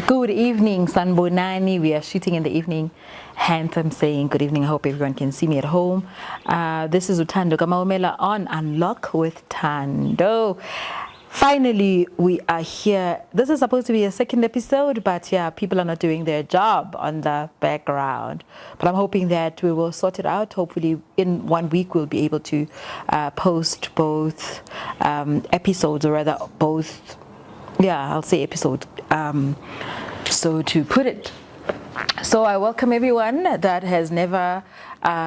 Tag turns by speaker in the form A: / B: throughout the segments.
A: Good evening, Sanbonani. We are shooting in the evening. Hence, I'm saying good evening. I hope everyone can see me at home. This is Utando Kamaumela on Unlock with Tando. Finally, we are here. This is supposed to be a second episode, but yeah, people are not doing their job on the background. But I'm hoping that we will sort it out. Hopefully, in 1 week, we'll be able to post both episodes, or rather, both. Yeah, I'll say episode. So to put it, so I welcome everyone that has never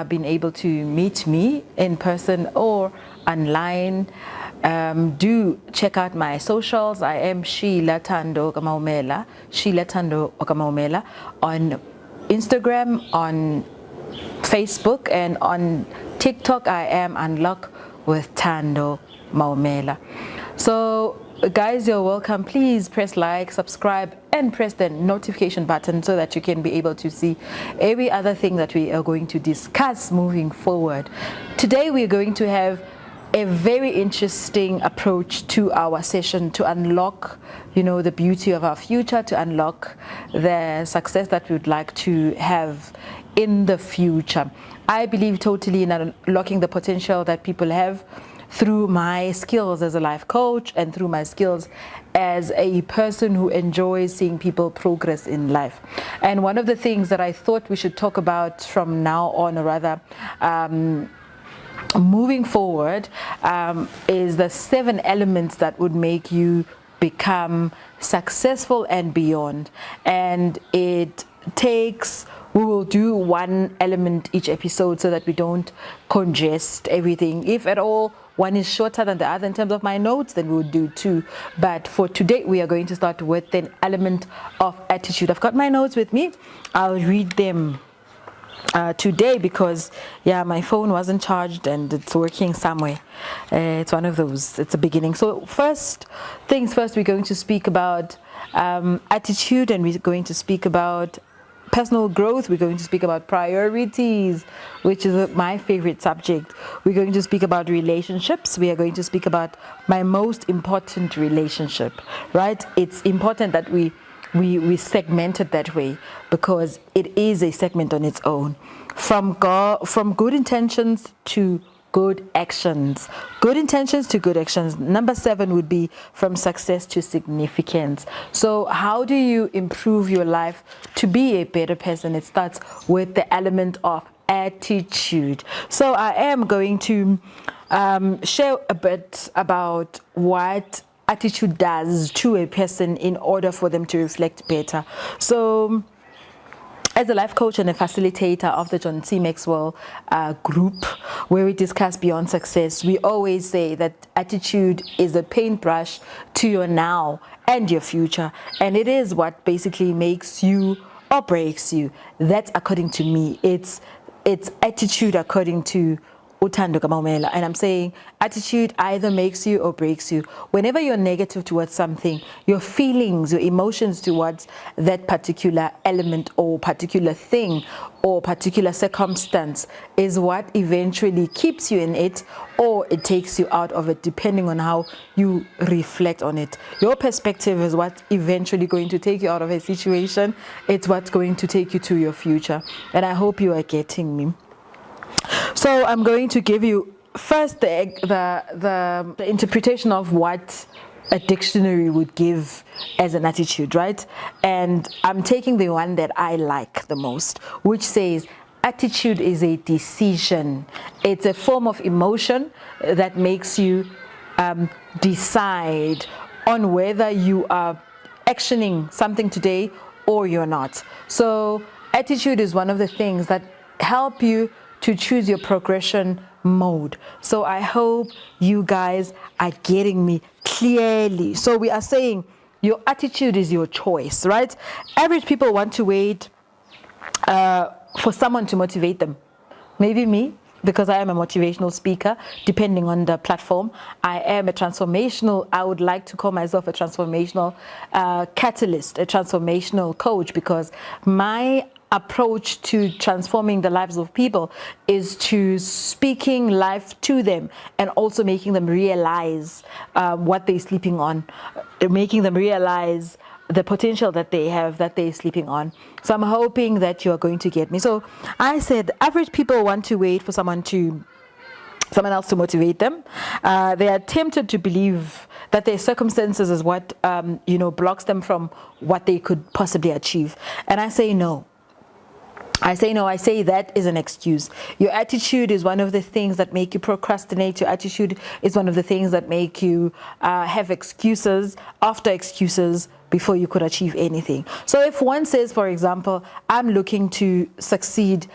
A: been able to meet me in person or online. Do check out my socials. I am Sheila Tando Kamaumela, Sheila Tando Kamaumela on Instagram, on Facebook, and on TikTok. I am Unlock with Tando Maumela. So guys, you're welcome. Please press like, subscribe, and press the notification button so that you can be able to see every other thing that we are going to discuss moving forward. Today we're going to have a very interesting approach to our session to unlock, the beauty of our future, to unlock the success that we would like to have in the future. I believe totally in unlocking the potential that people have through my skills as a life coach and through my skills as a person who enjoys seeing people progress in life. And one of the things that I thought we should talk about from now on, or rather moving forward, is the 7 elements that would make you become successful and beyond. And it takes, we will do 1 element each episode so that we don't congest everything. If at all one is shorter than the other in terms of my notes, then we will do 2. But for today, we are going to start with an element of attitude. I've got my notes with me. I'll read them today because my phone wasn't charged and it's working somewhere. It's one of those. It's a beginning. So first things first, we're going to speak about attitude, and we're going to speak about personal growth. We're going to speak about priorities, which is my favorite subject. We're going to speak about relationships. We are going to speak about my most important relationship, right? It's important that we segment it that way because it is a segment on its own. From good intentions to good actions. Good intentions to good actions. Number 7 would be from success to significance. So how do you improve your life to be a better person? It starts with the element of attitude. So I am going to share a bit about what attitude does to a person in order for them to reflect better. So as a life coach and a facilitator of the John C. Maxwell group, where we discuss beyond success, we always say that attitude is a paintbrush to your now and your future. And it is what basically makes you or breaks you. That's according to me. It's attitude according to Utando Kamaumela. And I'm saying attitude either makes you or breaks you. Whenever you're negative towards something, your feelings, your emotions towards that particular element or particular thing or particular circumstance is what eventually keeps you in it, or it takes you out of it, depending on how you reflect on it. Your perspective is what eventually going to take you out of a situation. It's what's going to take you to your future. And I hope you are getting me. So I'm going to give you first the interpretation of what a dictionary would give as an attitude, right? And I'm taking the one that I like the most, which says attitude is a decision. It's a form of emotion that makes you decide on whether you are actioning something today or you're not. So attitude is one of the things that help you to choose your progression mode. So I hope you guys are getting me clearly. So we are saying your attitude is your choice, right? Average people want to wait for someone to motivate them. Maybe me, because I am a motivational speaker, depending on the platform. I would like to call myself a transformational catalyst, a transformational coach, because my approach to transforming the lives of people is to speaking life to them and also making them realize what they're sleeping on, making them realize the potential that they have that they're sleeping on. So I'm hoping that you're going to get me. So I said average people want to wait for someone else to motivate them. They are tempted to believe that their circumstances is what blocks them from what they could possibly achieve. And I say no. I say that is an excuse. Your attitude is one of the things that make you procrastinate. Your attitude is one of the things that make you have excuses after excuses before you could achieve anything. So if one says, for example, I'm looking to succeed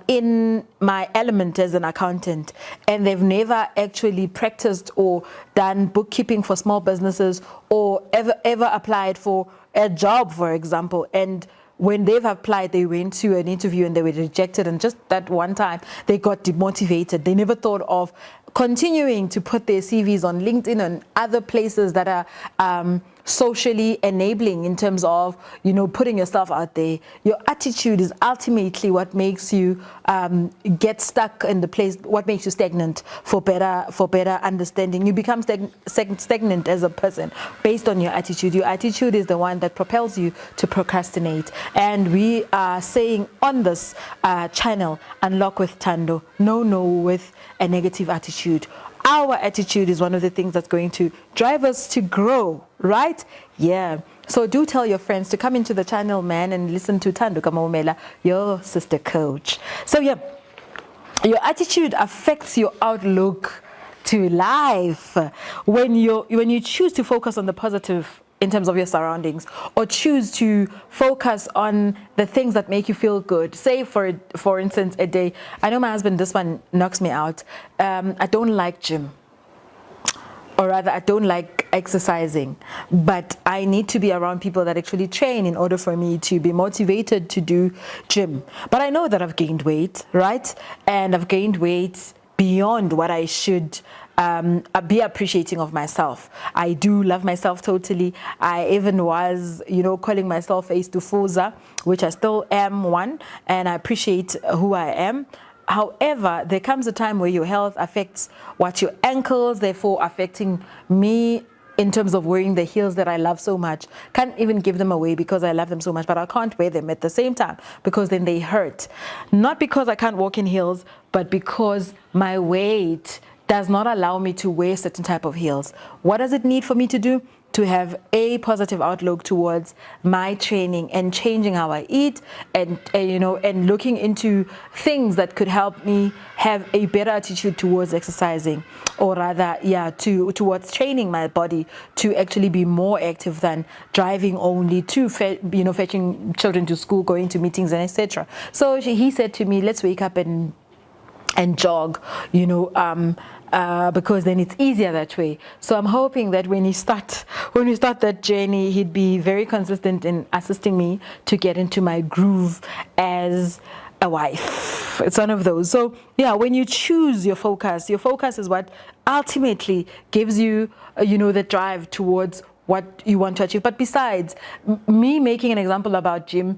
A: in my element as an accountant, and they've never actually practiced or done bookkeeping for small businesses or ever applied for a job, for example, and when they've applied, they went to an interview and they were rejected, and just that one time they got demotivated. They never thought of continuing to put their CVs on LinkedIn and other places that are socially enabling in terms of putting yourself out there. Your attitude is ultimately what makes you get stuck in the place, what makes you stagnant. For better understanding, you become stagnant as a person based on your attitude. Your attitude is the one that propels you to procrastinate. And we are saying on this channel, Unlock with Thando, no with a negative attitude. Our attitude is one of the things that's going to drive us to grow, right? Yeah. So do tell your friends to come into the channel, man, and listen to Thando Kamomela, your sister coach. So yeah, your attitude affects your outlook to life. When you choose to focus on the positive in terms of your surroundings, or choose to focus on the things that make you feel good. Say for instance, a day, I know my husband, this one knocks me out. I don't like gym, or rather I don't like exercising, but I need to be around people that actually train in order for me to be motivated to do gym. But I know that I've gained weight, right? And I've gained weight beyond what I should be appreciating of myself. I do love myself totally. I even was, calling myself a Stufuza, which I still am one, and I appreciate who I am. However, there comes a time where your health affects what your ankles, therefore affecting me in terms of wearing the heels that I love so much. Can't even give them away because I love them so much, but I can't wear them at the same time because then they hurt. Not because I can't walk in heels, but because my weight does not allow me to wear certain type of heels. What does it need for me to do? To have a positive outlook towards my training and changing how I eat, and looking into things that could help me have a better attitude towards exercising, or rather, towards training my body to actually be more active than driving only to fetching children to school, going to meetings, and etc. So he said to me, let's wake up and jog, because then it's easier that way. So I'm hoping that when we start that journey, he'd be very consistent in assisting me to get into my groove as a wife. It's one of those. So yeah, when you choose your focus is what ultimately gives you, the drive towards what you want to achieve. But besides, me making an example about gym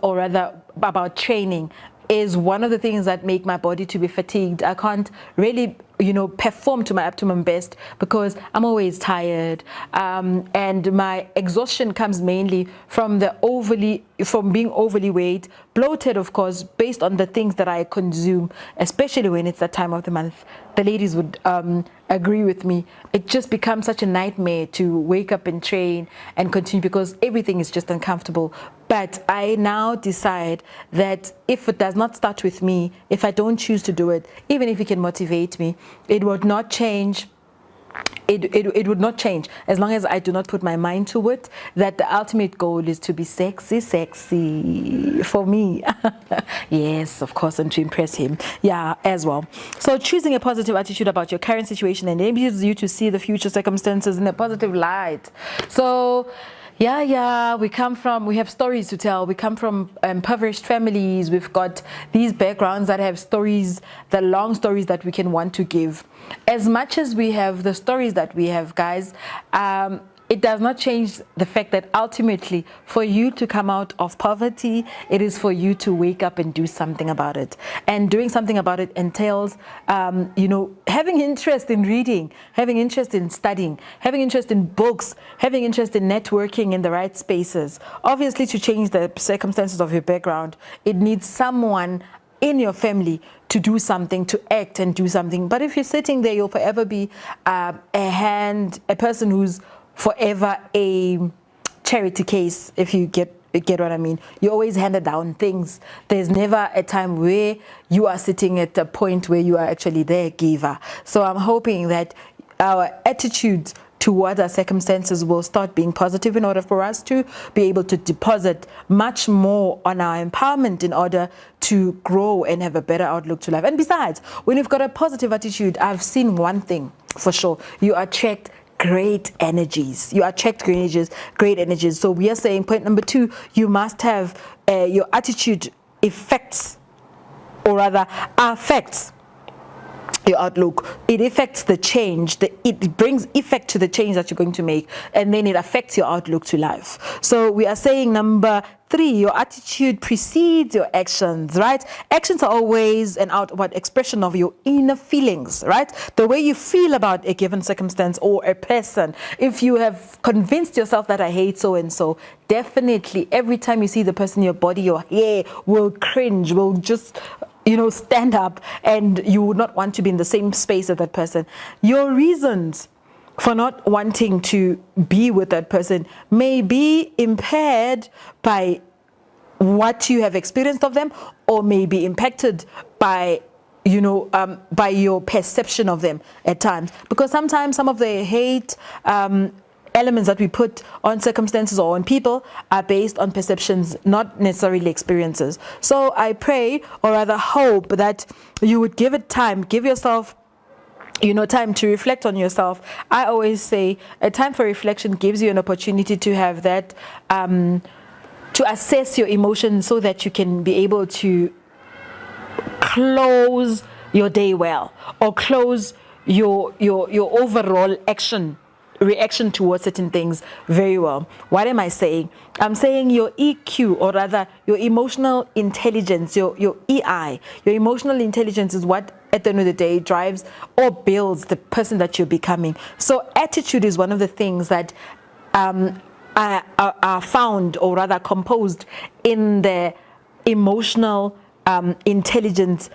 A: or rather about training, is one of the things that make my body to be fatigued. I can't really, perform to my optimum best because I'm always tired. And my exhaustion comes mainly from being overly weight, bloated, of course, based on the things that I consume, especially when it's that time of the month. The ladies would agree with me. It just becomes such a nightmare to wake up and train and continue because everything is just uncomfortable. But I now decide that if it does not start with me, if I don't choose to do it, even if it can motivate me, it would not change. It would not change as long as I do not put my mind to it, that the ultimate goal is to be sexy for me. Yes, of course, and to impress him. Yeah, as well. So choosing a positive attitude about your current situation enables you to see the future circumstances in a positive light. So we have stories to tell. We come from impoverished families. We've got these backgrounds that have stories, the long stories that we can want to give. As much as we have the stories that we have, guys, it does not change the fact that ultimately for you to come out of poverty, it is for you to wake up and do something about it. And doing something about it entails, having interest in reading, having interest in studying, having interest in books, having interest in networking in the right spaces. Obviously, to change the circumstances of your background, it needs someone in your family to do something, to act and do something. But if you're sitting there, you'll forever be a person who's forever a charity case, if you get what I mean. You always handed down things. There's never a time where you are sitting at a point where you are actually the giver. So I'm hoping that our attitude towards our circumstances will start being positive in order for us to be able to deposit much more on our empowerment in order to grow and have a better outlook to life. And besides, when you've got a positive attitude, I've seen one thing for sure: you attract great energies. You attract great energies. So we are saying point number 2, you must have your attitude affects, or rather affects your outlook. It affects the change, it brings effect to the change that you're going to make, and then it affects your outlook to life. So we are saying number 3, your attitude precedes your actions, right? Actions are always an outward expression of your inner feelings, right? The way you feel about a given circumstance or a person. If you have convinced yourself that I hate so and so, definitely every time you see the person in your body, your hair will cringe, will just stand up, and you would not want to be in the same space as that person. Your reasons for not wanting to be with that person may be impaired by what you have experienced of them, or may be impacted by by your perception of them at times, because sometimes some of the hate elements that we put on circumstances or on people are based on perceptions, not necessarily experiences. So I pray, or rather hope, that you would give it time, give yourself time to reflect on yourself. I always say a time for reflection gives you an opportunity to have that, to assess your emotions so that you can be able to close your day well, or close your overall reaction towards certain things very well. What am I saying? I'm saying your EQ, or rather your emotional intelligence, your EI, your emotional intelligence is what at the end of the day drives or builds the person that you're becoming. So attitude is one of the things that are found, or rather composed, in the emotional intelligence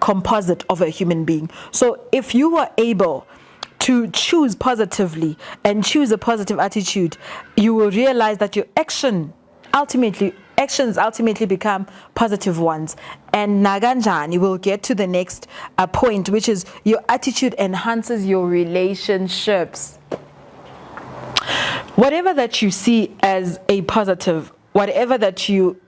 A: composite of a human being. So if you were able to choose positively and choose a positive attitude, you will realize that your actions ultimately become positive ones. And naganjani will get to the next point, which is your attitude enhances your relationships. Whatever that you see as a positive, whatever that you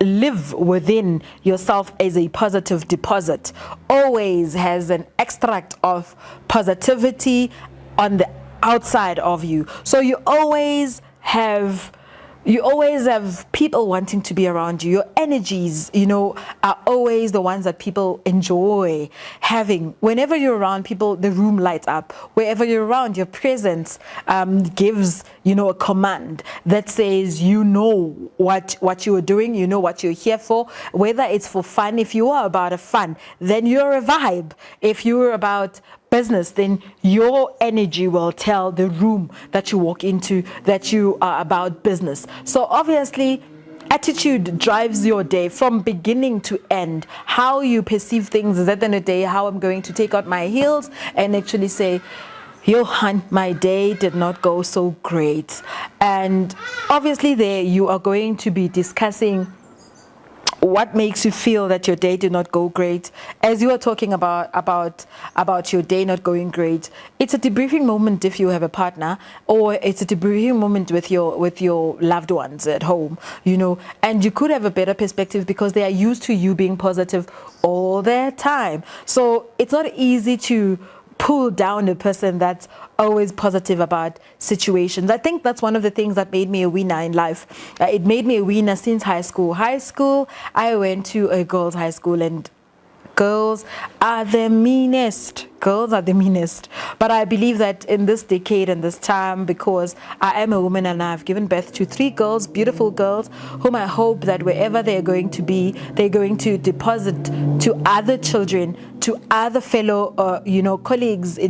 A: live within yourself as a positive deposit, always has an extract of positivity on the outside of you. So you always have people wanting to be around you. Your energies, are always the ones that people enjoy having. Whenever you're around people, the room lights up. Wherever you're around, your presence gives, a command that says, what you are doing, what you're here for. Whether it's for fun, if you are about a fun, then you're a vibe. If you're about business, then your energy will tell the room that you walk into that you are about business. So obviously, attitude drives your day from beginning to end. How you perceive things is at the end of the day how I'm going to take out my heels and actually say, Johan, my day did not go so great. And obviously there you are going to be discussing what makes you feel that your day did not go great. As you are talking about your day not going great, it's a debriefing moment if you have a partner, or it's a debriefing moment with your loved ones at home, and you could have a better perspective because they are used to you being positive all the time. So it's not easy to pull down a person that's always positive about situations. I think that's one of the things that made me a winner in life. It made me a winner since high school. I went to a girls' high school, and girls are the meanest. Girls are the meanest. But I believe that in this decade and this time, because I am a woman and I've given birth to 3 girls, beautiful girls, whom I hope that wherever they're going to be, they're going to deposit to other children, to other fellow, colleagues,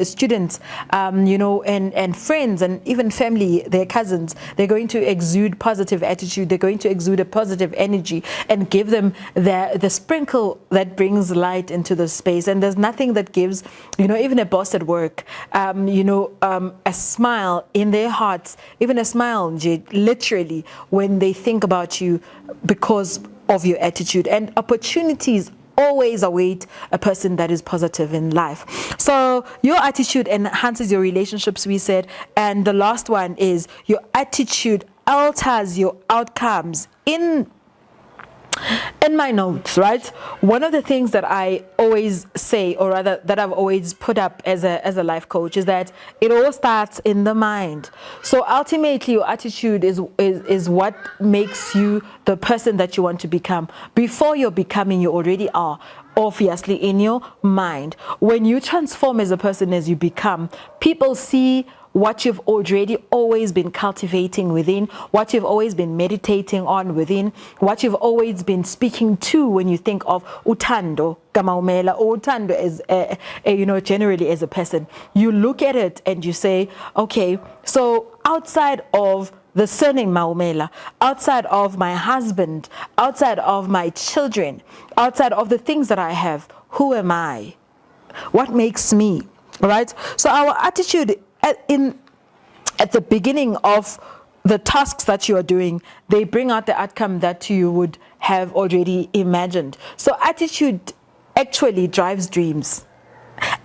A: students, and friends, and even family, their cousins. They're going to exude positive attitude. They're going to exude a positive energy and give them the sprinkle that brings light into the space. And there's nothing that gives, even a boss at work, a smile in their hearts, even a smile, literally, when they think about you because of your attitude. And opportunities always await a person that is positive in life. So your attitude enhances your relationships, we said. And the last one is your attitude alters your outcomes. In my notes, right, one of the things that I always say, or rather that I've always put up as a life coach, is that it all starts in the mind. So ultimately, your attitude is what makes you the person that you want to become. Before you're becoming, you already are, obviously, in your mind. When you transform as a person, as you become, people see what you've already always been cultivating within, what you've always been meditating on within, what you've always been speaking to when you think of uthando, Kamaumela, or uthando as generally as a person. You look at it and you say, okay, so outside of the surname Maumela, outside of my husband, outside of my children, outside of the things that I have, who am I? What makes me? Right? So our attitude at the beginning of the tasks that you are doing, they bring out the outcome that you would have already imagined. So attitude actually drives dreams.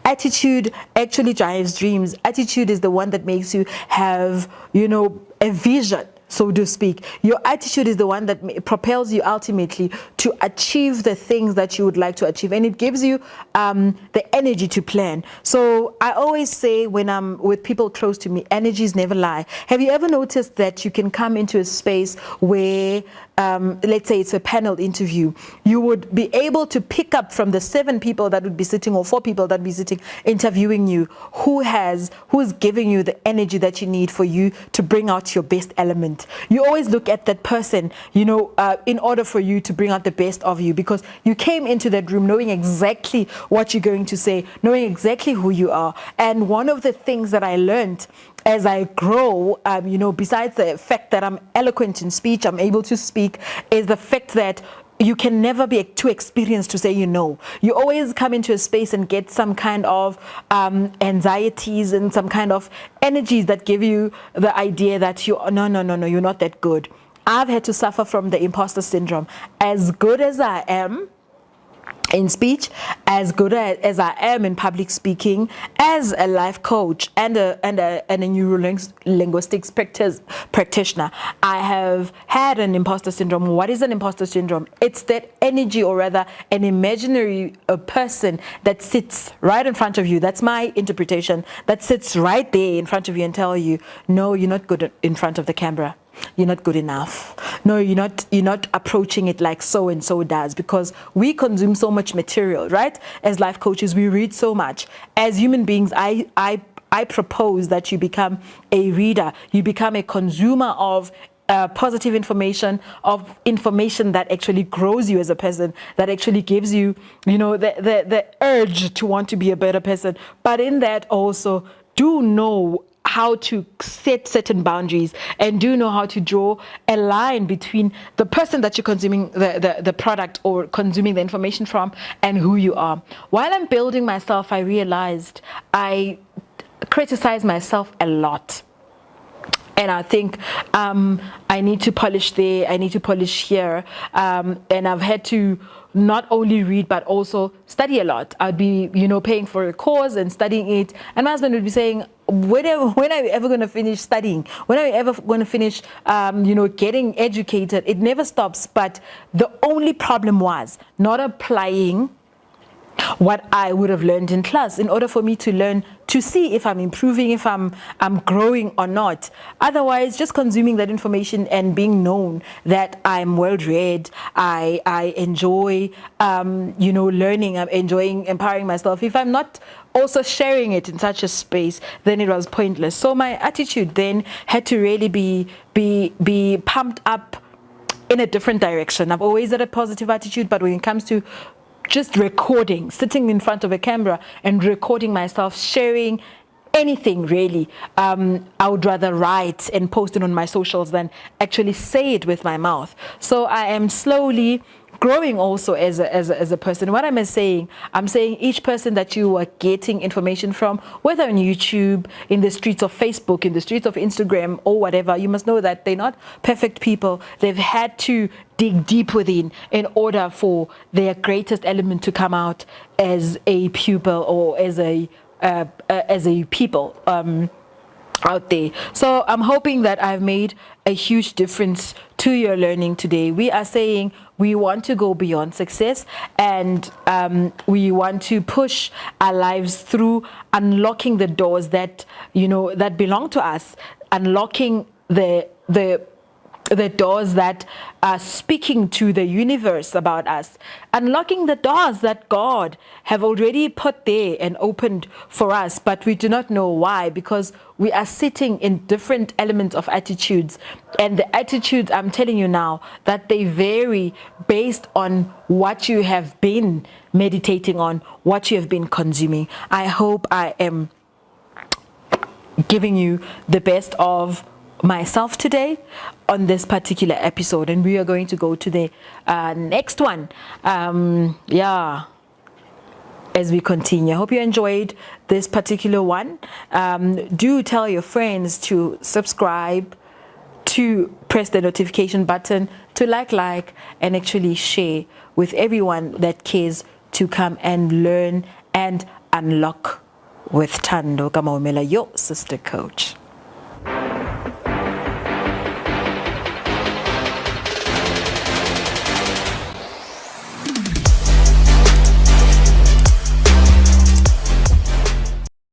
A: Attitude actually drives dreams. Attitude is the one that makes you have, a vision, so to speak. Your attitude is the one that propels you ultimately to achieve the things that you would like to achieve, and it gives you the energy to plan. So I always say, when I'm with people close to me, energies never lie. Have you ever noticed that you can come into a space where let's say it's a panel interview, you would be able to pick up from the 7 people that would be sitting, or 4 people that would be sitting interviewing you, who's giving you the energy that you need for you to bring out your best element. You always look at that person, in order for you to bring out the best of you, because you came into that room knowing exactly what you're going to say, knowing exactly who you are. And one of the things that I learned as I grow, besides the fact that I'm eloquent in speech, I'm able to speak, is the fact that you can never be too experienced to say you always come into a space and get some kind of anxieties and some kind of energies that give you the idea that you're not that good. I've had to suffer from the imposter syndrome. As good as I am in speech, as good as I am in public speaking, as a life coach and a neuro-linguistics practitioner, I have had an imposter syndrome. What is an imposter syndrome? It's that energy, or rather an imaginary person that sits right in front of you. That's my interpretation. That sits right there in front of you and tell you, no, you're not good in front of the camera. You're not good enough. No, you're not approaching it like so and so does, because we consume so much material, right? As life coaches, we read so much. As human beings, I propose that you become a reader. You become a consumer of positive information, of information that actually grows you as a person, that actually gives you, the urge to want to be a better person. But in that also, do know how to set certain boundaries, and do know how to draw a line between the person that you're consuming the product or consuming the information from, and who you are. While I'm building myself, I realized I criticize myself a lot. And I think I need to polish there, I need to polish here. And I've had to not only read, but also study a lot. I'd be, paying for a course and studying it. And my husband would be saying, when are you ever going to finish studying? When are you ever going to finish, getting educated? It never stops. But the only problem was not applying what I would have learned in class. In order for me to learn to see if I'm improving, if I'm growing or not. Otherwise, just consuming that information and being known that I'm well read, I enjoy learning, I'm enjoying empowering myself. If I'm not also sharing it in such a space, then it was pointless. So my attitude then had to really be pumped up in a different direction. I've always had a positive attitude, but when it comes to just recording, sitting in front of a camera and recording myself, sharing anything really, I would rather write and post it on my socials than actually say it with my mouth. So I am slowly growing also as a person. What I'm saying each person that you are getting information from, whether on YouTube, in the streets of Facebook, in the streets of Instagram or whatever, you must know that they're not perfect people. They've had to dig deep within in order for their greatest element to come out as a pupil or as a people out there. So I'm hoping that I've made a huge difference to your learning today. We are saying we want to go beyond success, and we want to push our lives through unlocking the doors that that belong to us, unlocking the doors that are speaking to the universe about us, unlocking the doors that God have already put there and opened for us, but we do not know why, because we are sitting in different elements of attitudes. And the attitudes, I'm telling you now, that they vary based on what you have been meditating on, what you have been consuming. I hope I am giving you the best of myself today on this particular episode, and we are going to go to the next one as we continue. I hope you enjoyed this particular one. Do tell your friends to subscribe, to press the notification button, to like and actually share with everyone that cares to come and learn and unlock with Thando Kamomela, your sister coach.